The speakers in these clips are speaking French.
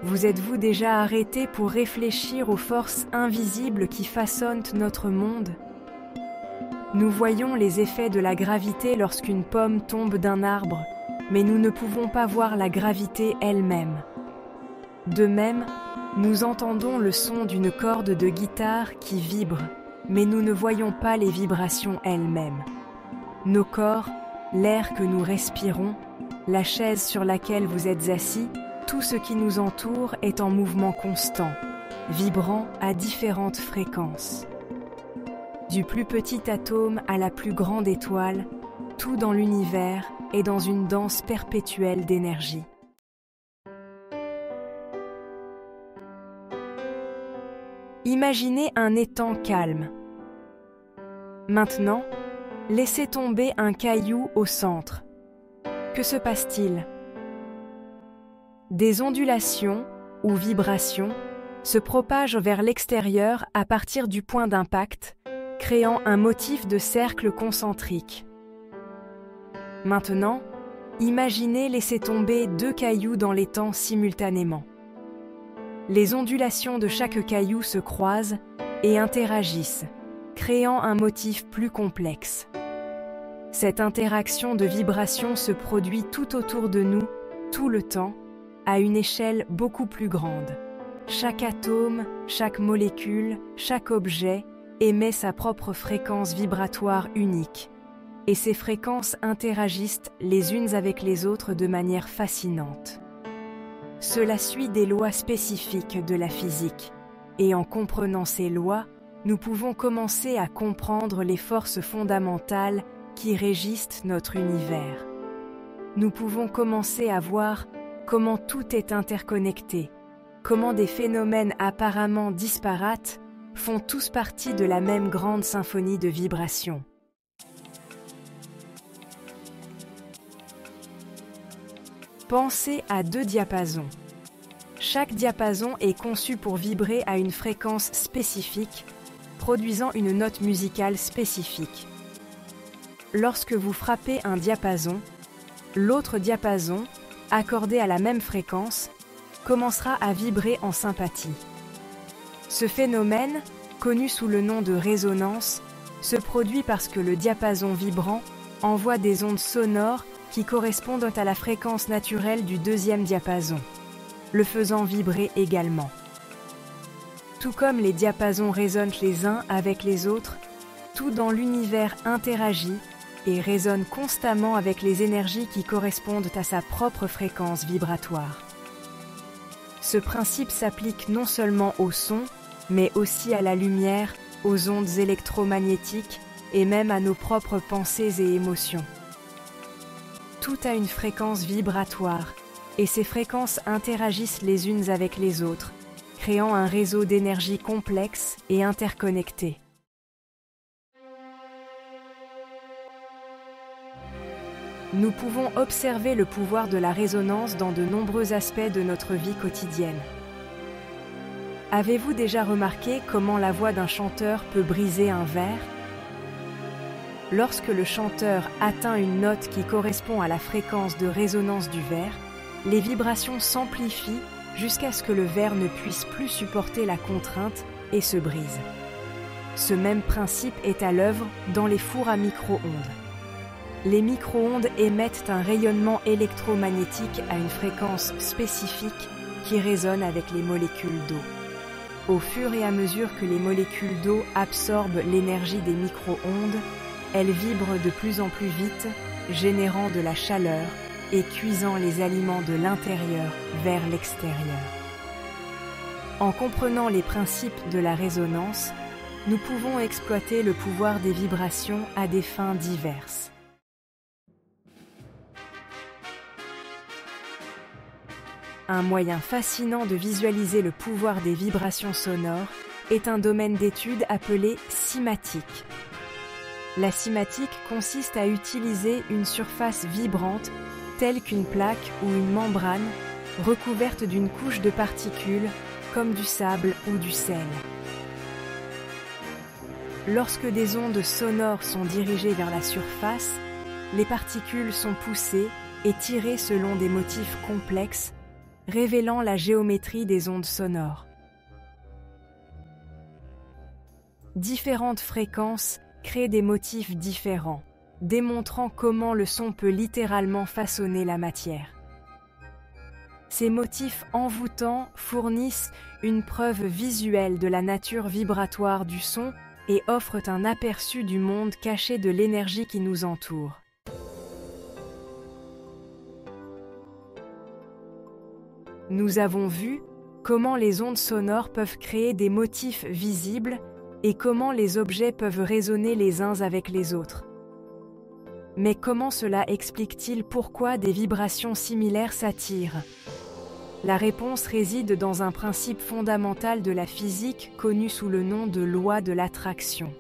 Vous êtes-vous déjà arrêté pour réfléchir aux forces invisibles qui façonnent notre monde? Nous voyons les effets de la gravité lorsqu'une pomme tombe d'un arbre, mais nous ne pouvons pas voir la gravité elle-même. De même, nous entendons le son d'une corde de guitare qui vibre, mais nous ne voyons pas les vibrations elles-mêmes. Nos corps, l'air que nous respirons, la chaise sur laquelle vous êtes assis, tout ce qui nous entoure est en mouvement constant, vibrant à différentes fréquences. Du plus petit atome à la plus grande étoile, tout dans l'univers est dans une danse perpétuelle d'énergie. Imaginez un étang calme. Maintenant, laissez tomber un caillou au centre. Que se passe-t-il? Des ondulations ou vibrations se propagent vers l'extérieur à partir du point d'impact, créant un motif de cercle concentrique. Maintenant, imaginez laisser tomber 2 cailloux dans l'étang simultanément. Les ondulations de chaque caillou se croisent et interagissent, créant un motif plus complexe. Cette interaction de vibrations se produit tout autour de nous, tout le temps, à une échelle beaucoup plus grande. Chaque atome, chaque molécule, chaque objet émet sa propre fréquence vibratoire unique, et ces fréquences interagissent les unes avec les autres de manière fascinante. Cela suit des lois spécifiques de la physique, et en comprenant ces lois, nous pouvons commencer à comprendre les forces fondamentales qui régissent notre univers. Nous pouvons commencer à voir comment tout est interconnecté, comment des phénomènes apparemment disparates font tous partie de la même grande symphonie de vibrations. Pensez à 2 diapasons. Chaque diapason est conçu pour vibrer à une fréquence spécifique, produisant une note musicale spécifique. Lorsque vous frappez un diapason, l'autre diapason, accordé à la même fréquence, commencera à vibrer en sympathie. Ce phénomène, connu sous le nom de résonance, se produit parce que le diapason vibrant envoie des ondes sonores qui correspondent à la fréquence naturelle du 2e diapason, le faisant vibrer également. Tout comme les diapasons résonnent les uns avec les autres, tout dans l'univers interagit et résonne constamment avec les énergies qui correspondent à sa propre fréquence vibratoire. Ce principe s'applique non seulement au son, mais aussi à la lumière, aux ondes électromagnétiques et même à nos propres pensées et émotions. Tout a une fréquence vibratoire, et ces fréquences interagissent les unes avec les autres, créant un réseau d'énergie complexe et interconnecté. Nous pouvons observer le pouvoir de la résonance dans de nombreux aspects de notre vie quotidienne. Avez-vous déjà remarqué comment la voix d'un chanteur peut briser un verre? Lorsque le chanteur atteint une note qui correspond à la fréquence de résonance du verre, les vibrations s'amplifient jusqu'à ce que le verre ne puisse plus supporter la contrainte et se brise. Ce même principe est à l'œuvre dans les fours à micro-ondes. Les micro-ondes émettent un rayonnement électromagnétique à une fréquence spécifique qui résonne avec les molécules d'eau. Au fur et à mesure que les molécules d'eau absorbent l'énergie des micro-ondes, elles vibrent de plus en plus vite, générant de la chaleur et cuisant les aliments de l'intérieur vers l'extérieur. En comprenant les principes de la résonance, nous pouvons exploiter le pouvoir des vibrations à des fins diverses. Un moyen fascinant de visualiser le pouvoir des vibrations sonores est un domaine d'étude appelé cymatique. La cymatique consiste à utiliser une surface vibrante telle qu'une plaque ou une membrane recouverte d'une couche de particules comme du sable ou du sel. Lorsque des ondes sonores sont dirigées vers la surface, les particules sont poussées et tirées selon des motifs complexes, révélant la géométrie des ondes sonores. Différentes fréquences créent des motifs différents, démontrant comment le son peut littéralement façonner la matière. Ces motifs envoûtants fournissent une preuve visuelle de la nature vibratoire du son et offrent un aperçu du monde caché de l'énergie qui nous entoure. Nous avons vu comment les ondes sonores peuvent créer des motifs visibles et comment les objets peuvent résonner les uns avec les autres. Mais comment cela explique-t-il pourquoi des vibrations similaires s'attirent ? La réponse réside dans un principe fondamental de la physique connu sous le nom de loi de l'attraction.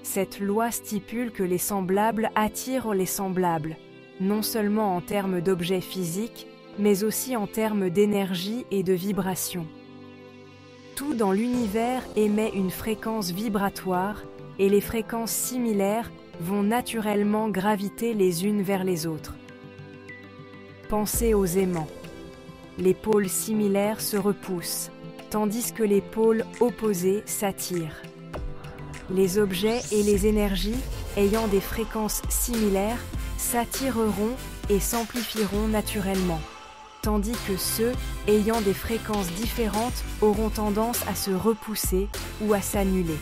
Cette loi stipule que les semblables attirent les semblables, non seulement en termes d'objets physiques, mais aussi en termes d'énergie et de vibration. Tout dans l'univers émet une fréquence vibratoire et les fréquences similaires vont naturellement graviter les unes vers les autres. Pensez aux aimants. Les pôles similaires se repoussent, tandis que les pôles opposés s'attirent. Les objets et les énergies ayant des fréquences similaires s'attireront et s'amplifieront naturellement, tandis que ceux ayant des fréquences différentes auront tendance à se repousser ou à s'annuler.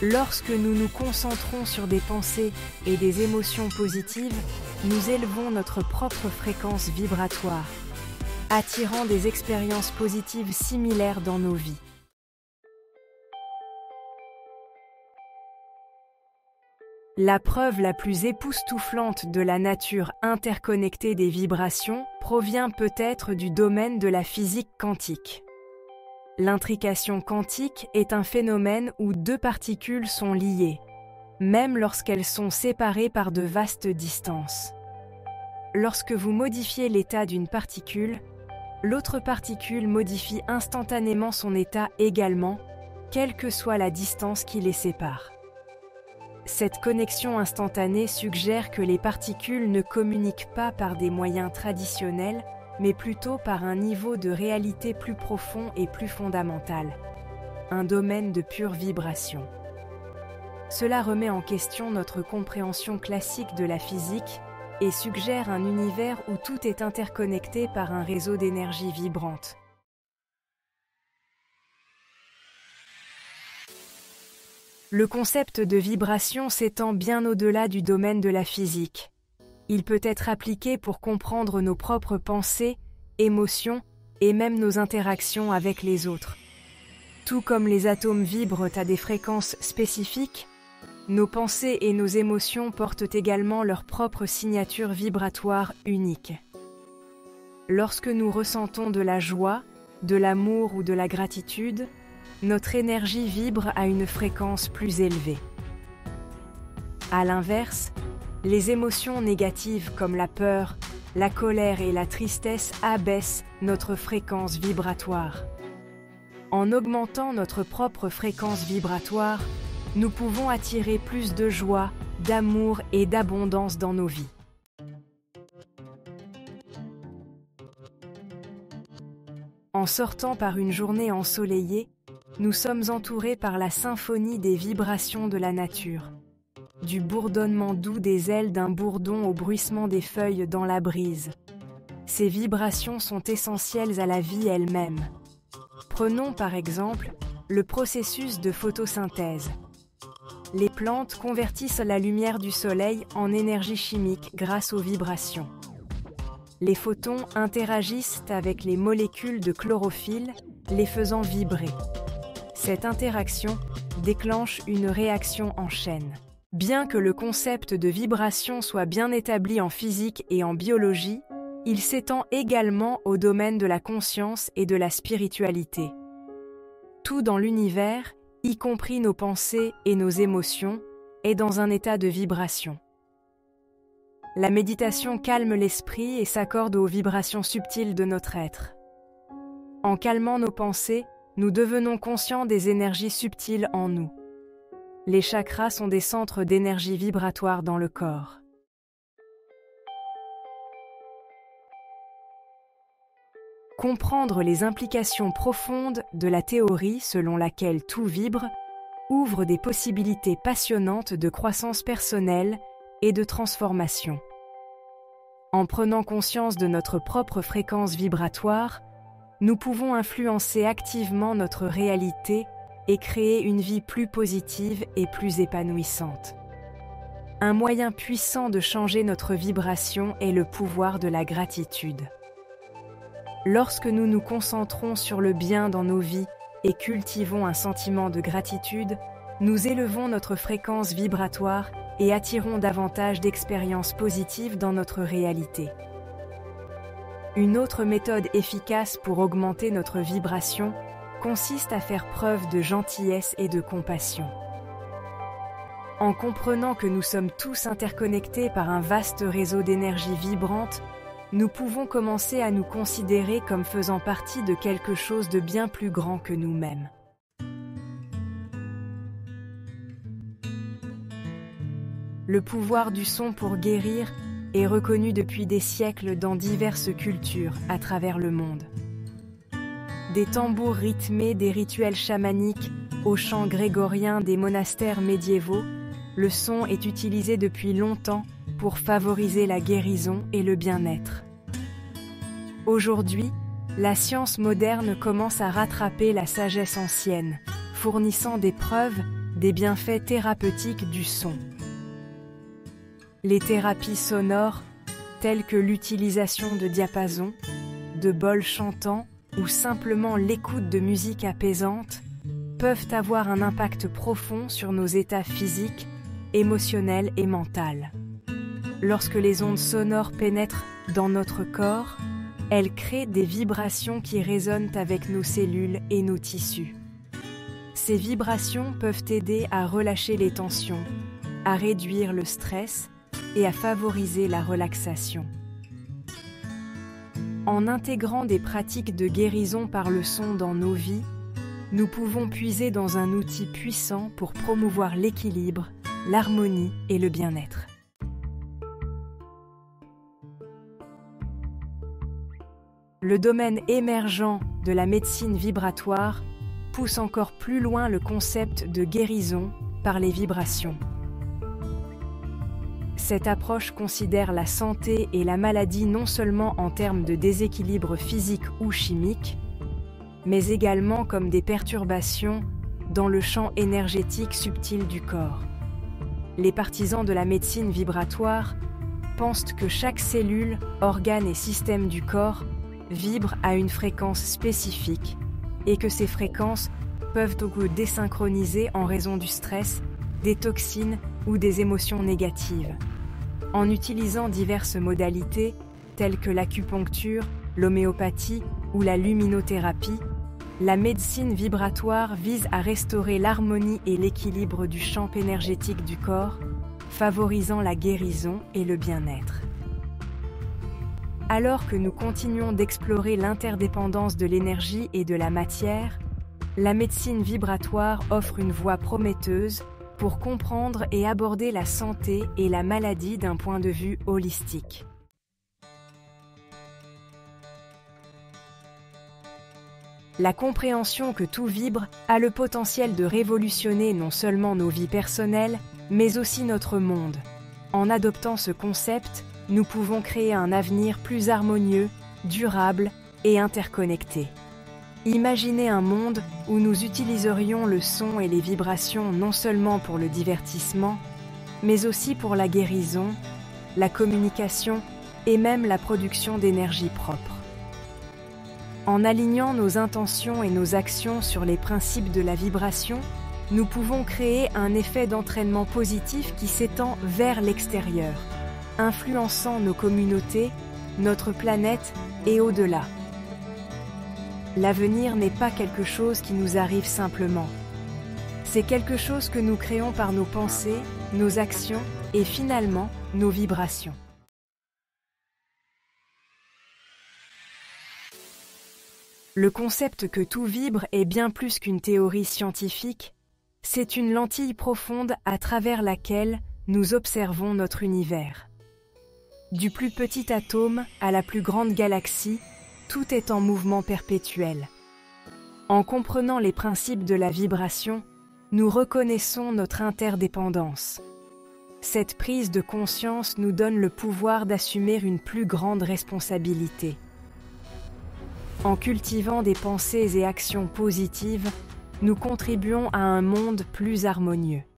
Lorsque nous nous concentrons sur des pensées et des émotions positives, nous élevons notre propre fréquence vibratoire, attirant des expériences positives similaires dans nos vies. La preuve la plus époustouflante de la nature interconnectée des vibrations provient peut-être du domaine de la physique quantique. L'intrication quantique est un phénomène où deux particules sont liées, même lorsqu'elles sont séparées par de vastes distances. Lorsque vous modifiez l'état d'une particule, l'autre particule modifie instantanément son état également, quelle que soit la distance qui les sépare. Cette connexion instantanée suggère que les particules ne communiquent pas par des moyens traditionnels, mais plutôt par un niveau de réalité plus profond et plus fondamental, un domaine de pure vibration. Cela remet en question notre compréhension classique de la physique et suggère un univers où tout est interconnecté par un réseau d'énergie vibrante. Le concept de vibration s'étend bien au-delà du domaine de la physique. Il peut être appliqué pour comprendre nos propres pensées, émotions et même nos interactions avec les autres. Tout comme les atomes vibrent à des fréquences spécifiques, nos pensées et nos émotions portent également leur propre signature vibratoire unique. Lorsque nous ressentons de la joie, de l'amour ou de la gratitude, notre énergie vibre à une fréquence plus élevée. À l'inverse, les émotions négatives comme la peur, la colère et la tristesse abaissent notre fréquence vibratoire. En augmentant notre propre fréquence vibratoire, nous pouvons attirer plus de joie, d'amour et d'abondance dans nos vies. En sortant par une journée ensoleillée, nous sommes entourés par la symphonie des vibrations de la nature. Du bourdonnement doux des ailes d'un bourdon au bruissement des feuilles dans la brise. Ces vibrations sont essentielles à la vie elle-même. Prenons par exemple le processus de photosynthèse. Les plantes convertissent la lumière du soleil en énergie chimique grâce aux vibrations. Les photons interagissent avec les molécules de chlorophylle, les faisant vibrer. Cette interaction déclenche une réaction en chaîne. Bien que le concept de vibration soit bien établi en physique et en biologie, il s'étend également au domaine de la conscience et de la spiritualité. Tout dans l'univers, y compris nos pensées et nos émotions, est dans un état de vibration. La méditation calme l'esprit et s'accorde aux vibrations subtiles de notre être. En calmant nos pensées, nous devenons conscients des énergies subtiles en nous. Les chakras sont des centres d'énergie vibratoire dans le corps. Comprendre les implications profondes de la théorie selon laquelle tout vibre ouvre des possibilités passionnantes de croissance personnelle et de transformation. En prenant conscience de notre propre fréquence vibratoire, nous pouvons influencer activement notre réalité et créer une vie plus positive et plus épanouissante. Un moyen puissant de changer notre vibration est le pouvoir de la gratitude. Lorsque nous nous concentrons sur le bien dans nos vies et cultivons un sentiment de gratitude, nous élevons notre fréquence vibratoire et attirons davantage d'expériences positives dans notre réalité. Une autre méthode efficace pour augmenter notre vibration consiste à faire preuve de gentillesse et de compassion. En comprenant que nous sommes tous interconnectés par un vaste réseau d'énergie vibrante, nous pouvons commencer à nous considérer comme faisant partie de quelque chose de bien plus grand que nous-mêmes. Le pouvoir du son pour guérir est reconnu depuis des siècles dans diverses cultures à travers le monde. Des tambours rythmés, des rituels chamaniques, aux chants grégoriens des monastères médiévaux, le son est utilisé depuis longtemps pour favoriser la guérison et le bien-être. Aujourd'hui, la science moderne commence à rattraper la sagesse ancienne, fournissant des preuves des bienfaits thérapeutiques du son. Les thérapies sonores, telles que l'utilisation de diapasons, de bols chantants ou simplement l'écoute de musique apaisante, peuvent avoir un impact profond sur nos états physiques, émotionnels et mentaux. Lorsque les ondes sonores pénètrent dans notre corps, elles créent des vibrations qui résonnent avec nos cellules et nos tissus. Ces vibrations peuvent aider à relâcher les tensions, à réduire le stress et à favoriser la relaxation. En intégrant des pratiques de guérison par le son dans nos vies, nous pouvons puiser dans un outil puissant pour promouvoir l'équilibre, l'harmonie et le bien-être. Le domaine émergent de la médecine vibratoire pousse encore plus loin le concept de guérison par les vibrations. Cette approche considère la santé et la maladie non seulement en termes de déséquilibre physique ou chimique, mais également comme des perturbations dans le champ énergétique subtil du corps. Les partisans de la médecine vibratoire pensent que chaque cellule, organe et système du corps vibre à une fréquence spécifique et que ces fréquences peuvent donc désynchroniser en raison du stress, des toxines ou des émotions négatives. En utilisant diverses modalités telles que l'acupuncture, l'homéopathie ou la luminothérapie, la médecine vibratoire vise à restaurer l'harmonie et l'équilibre du champ énergétique du corps, favorisant la guérison et le bien-être. Alors que nous continuons d'explorer l'interdépendance de l'énergie et de la matière, la médecine vibratoire offre une voie prometteuse pour comprendre et aborder la santé et la maladie d'un point de vue holistique. La compréhension que tout vibre a le potentiel de révolutionner non seulement nos vies personnelles, mais aussi notre monde. En adoptant ce concept, nous pouvons créer un avenir plus harmonieux, durable et interconnecté. Imaginez un monde où nous utiliserions le son et les vibrations non seulement pour le divertissement, mais aussi pour la guérison, la communication et même la production d'énergie propre. En alignant nos intentions et nos actions sur les principes de la vibration, nous pouvons créer un effet d'entraînement positif qui s'étend vers l'extérieur, influençant nos communautés, notre planète et au-delà. L'avenir n'est pas quelque chose qui nous arrive simplement. C'est quelque chose que nous créons par nos pensées, nos actions et finalement nos vibrations. Le concept que tout vibre est bien plus qu'une théorie scientifique, c'est une lentille profonde à travers laquelle nous observons notre univers. Du plus petit atome à la plus grande galaxie, tout est en mouvement perpétuel. En comprenant les principes de la vibration, nous reconnaissons notre interdépendance. Cette prise de conscience nous donne le pouvoir d'assumer une plus grande responsabilité. En cultivant des pensées et actions positives, nous contribuons à un monde plus harmonieux.